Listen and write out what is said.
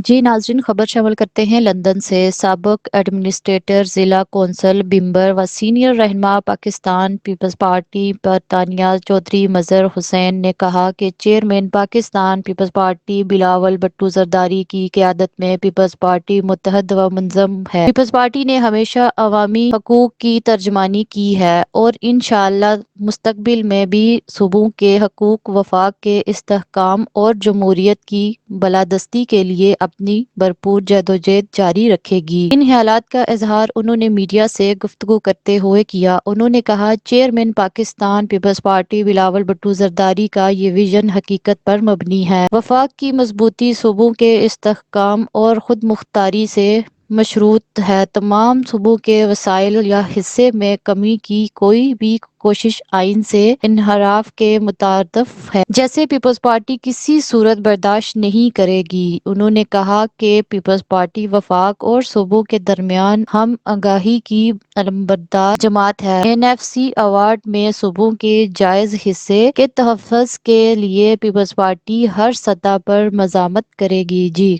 جی ناظرین، خبر شامل کرتے ہیں لندن سے۔ سابق ایڈمنسٹریٹر، ضلع کونسل ممبر و سینئر رہنما پاکستان پیپلز پارٹی برطانیہ چودھری مظہر حسین نے کہا کہ chairman Pakistan Peoples Party Bilawal Bhutto Zardari کی قیادت میں پیپلز پارٹی متحد و منظم ہے۔ پیپلز پارٹی نے ہمیشہ عوامی حقوق کی ترجمانی کی ہے اور انشاءاللہ مستقبل میں بھی صوبوں کے حقوق، وفاق کے استحکام اور جمہوریت کی بالادستی کے لیے اپنی بھرپور جدوجہد جاری رکھے گی۔ ان خیالات کا اظہار انہوں نے میڈیا سے گفتگو کرتے ہوئے کیا۔ انہوں نے کہا، chairman Pakistan Peoples Party Bilawal Bhutto Zardari کا یہ وژن حقیقت پر مبنی ہے۔ وفاق کی مضبوطی صوبوں کے استحکام اور خود مختاری سے مشروط ہے۔ تمام صوبوں کے وسائل یا حصے میں کمی کی کوئی بھی کوشش آئین سے انحراف کے مترادف ہے، جسے پیپلز پارٹی کسی صورت برداشت نہیں کرے گی۔ انہوں نے کہا کہ پیپلز پارٹی وفاق اور صوبوں کے درمیان ہم آہنگی کی علمبردار جماعت ہے۔ NFC ایوارڈ میں صوبوں کے جائز حصے کے تحفظ کے لیے پیپلز پارٹی ہر سطح پر مزاحمت کرے گی۔ جی